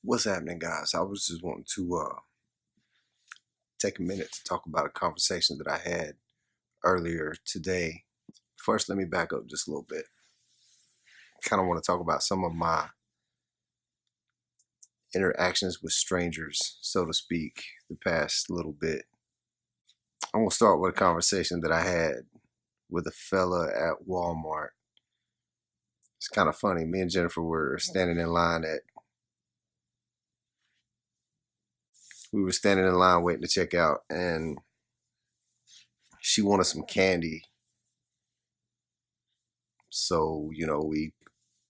What's happening, guys? I was just wanting to take a minute to talk about a conversation that I had earlier today. First, let me back up just a little bit. Kind of want to talk about some of my interactions with strangers, so to speak, the past little bit. I'm going to start with a conversation that I had with a fella at Walmart. It's kind of funny. Me and Jennifer were standing in line waiting to check out, and she wanted some candy. So, we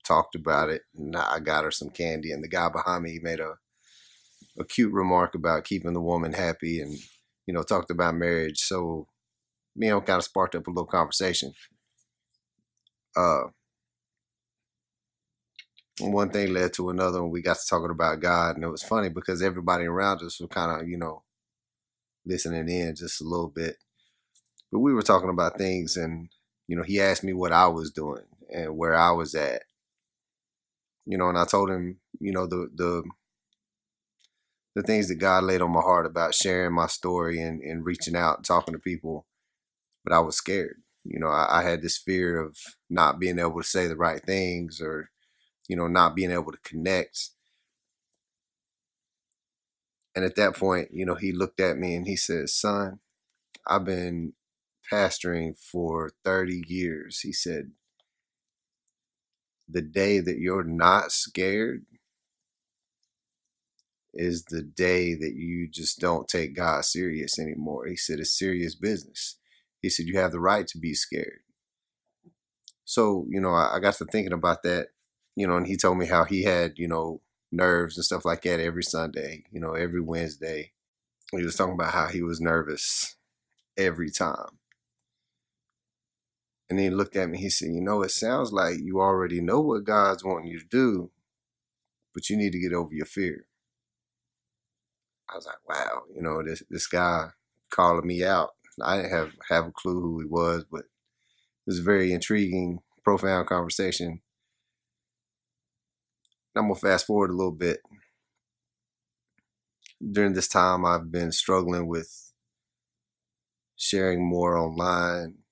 talked about it, and I got her some candy. And the guy behind me made a cute remark about keeping the woman happy and, talked about marriage. So, me and him kind of sparked up a little conversation. Uh, One thing led to another, and we got to talking about God. And it was funny because everybody around us was kind of, listening in just a little bit. But we were talking about things, and, he asked me what I was doing and where I was at. And I told him, the things that God laid on my heart about sharing my story and reaching out and talking to people, but I was scared. I had this fear of not being able to say the right things or, not being able to connect. And at that point, he looked at me and he said, "Son, I've been pastoring for 30 years." He said, "The day that you're not scared is the day that you just don't take God serious anymore." He said, "It's serious business." He said, "You have the right to be scared." So, I got to thinking about that, and he told me how he had, nerves and stuff like that every Sunday, every Wednesday. He was talking about how he was nervous every time. And then he looked at me, he said, "It sounds like you already know what God's wanting you to do, but you need to get over your fear." I was like, wow, this guy calling me out. I didn't have a clue who he was, but it was a very intriguing, profound conversation. I'm gonna fast forward a little bit. During this time, I've been struggling with sharing more online,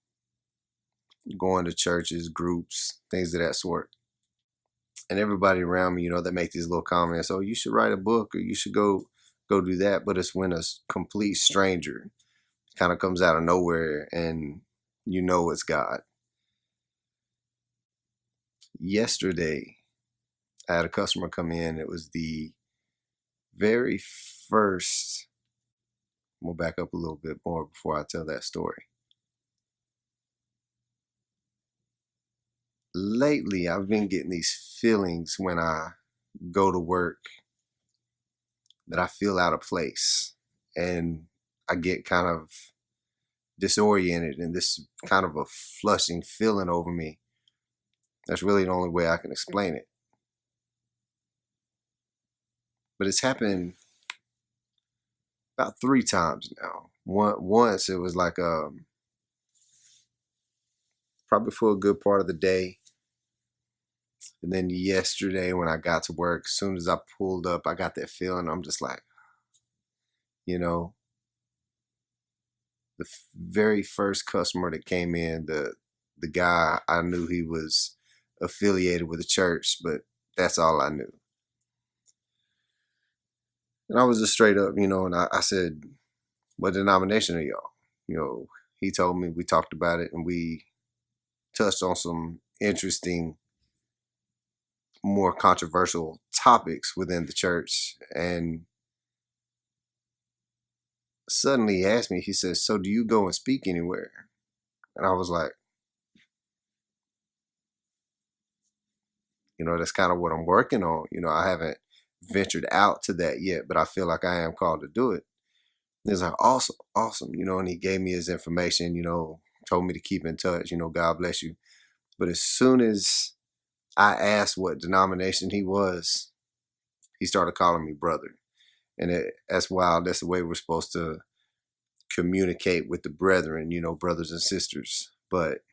going to churches, groups, things of that sort. And everybody around me, they make these little comments, "Oh, you should write a book or you should go do that." But it's when a complete stranger kind of comes out of nowhere and it's God. Yesterday, I had a customer come in. It was the very first. We'll back up a little bit more before I tell that story. Lately, I've been getting these feelings when I go to work that I feel out of place, and I get kind of disoriented, and this kind of a flushing feeling over me. That's really the only way I can explain it. But it's happened about 3 times now. Once it was like probably for a good part of the day. And then yesterday when I got to work, as soon as I pulled up, I got that feeling. I'm just like, you know, the very first customer that came in, the guy, I knew he was affiliated with a church, but that's all I knew. And I was just straight up, and I said, "What denomination are y'all?" He told me, we talked about it, and we touched on some interesting, more controversial topics within the church. And suddenly he asked me, he says, "So do you go and speak anywhere?" And I was like, that's kind of what I'm working on. I haven't ventured out to that yet, but I feel like I am called to do it. And he's like, "Awesome, awesome." And he gave me his information, told me to keep in touch, God bless you. But as soon as I asked what denomination he was, he started calling me brother. And that's wild. That's the way we're supposed to communicate with the brethren, brothers and sisters. But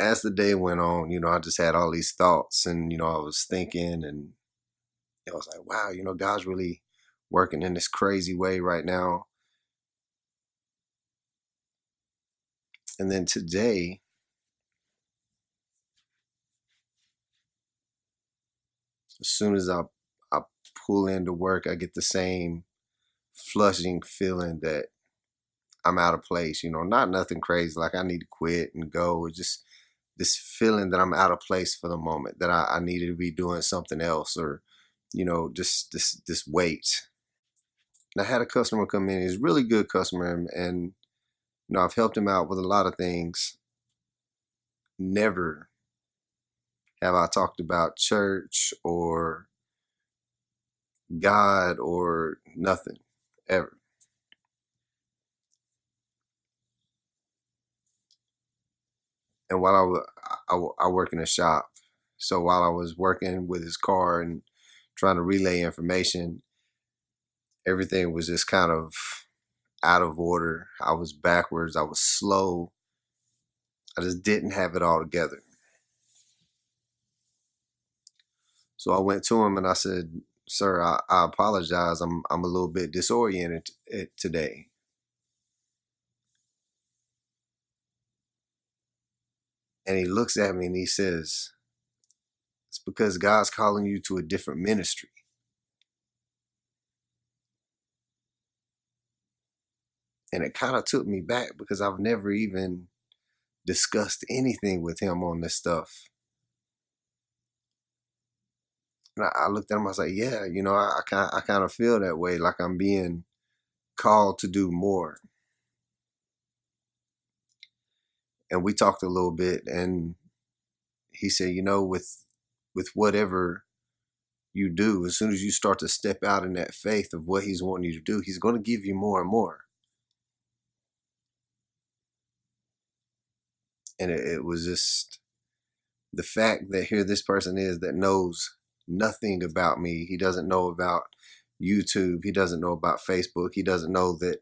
as the day went on, I just had all these thoughts, and I was thinking, and I was like, wow, God's really working in this crazy way right now. And then today, as soon as I pull into work, I get the same flushing feeling that I'm out of place. Not nothing crazy like I need to quit and go. It's just this feeling that I'm out of place for the moment, that I needed to be doing something else, or just this weight. And I had a customer come in. He's a really good customer, and I've helped him out with a lot of things. Never have I talked about church or God or nothing ever. And while I work in a shop, so while I was working with his car and trying to relay information, everything was just kind of out of order. I was backwards. I was slow. I just didn't have it all together. So I went to him and I said, "Sir, I apologize. I'm a little bit disoriented today." And he looks at me and he says, "It's because God's calling you to a different ministry." And it kind of took me back because I've never even discussed anything with him on this stuff. And I looked at him, I was like, yeah, I kind of feel that way, like I'm being called to do more. And we talked a little bit, and he said, with whatever you do, as soon as you start to step out in that faith of what he's wanting you to do, he's going to give you more and more. And it was just the fact that here this person is that knows nothing about me. He doesn't know about YouTube. He doesn't know about Facebook. He doesn't know that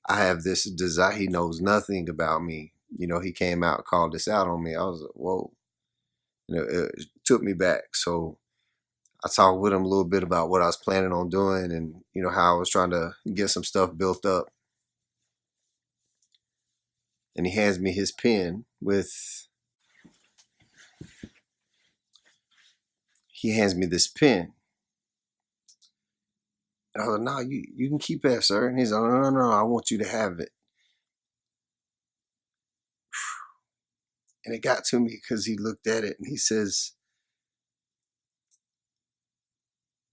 I have this desire. He knows nothing about me. He came out and called this out on me. I was like, whoa. It took me back. So I talked with him a little bit about what I was planning on doing, and how I was trying to get some stuff built up. And he hands me his pen he hands me this pen. And I was like, no, you can keep that, sir. And he's like, no, I want you to have it. And it got to me because he looked at it and he says,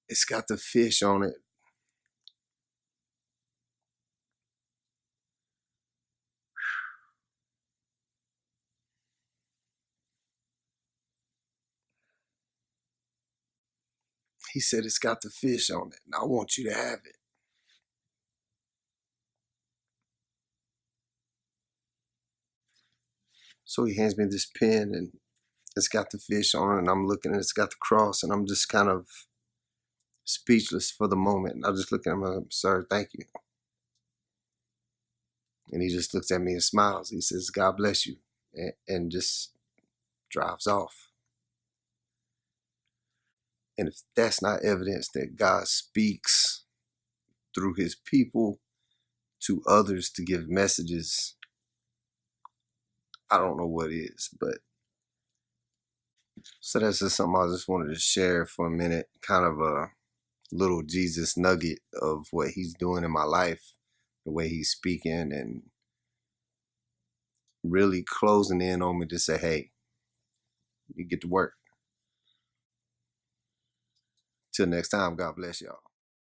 it's got the fish on it. He said, it's got the fish on it, and I want you to have it. So he hands me this pen, and it's got the fish on it, and I'm looking, and it's got the cross, and I'm just kind of speechless for the moment. And I just look at him, like, sir, thank you. And he just looks at me and smiles. He says, God bless you, and just drives off. And if that's not evidence that God speaks through his people to others to give messages, I don't know what is. But so that's just something I just wanted to share for a minute, kind of a little Jesus nugget of what he's doing in my life, the way he's speaking, and really closing in on me to say, hey, you get to work. Till next time, God bless y'all.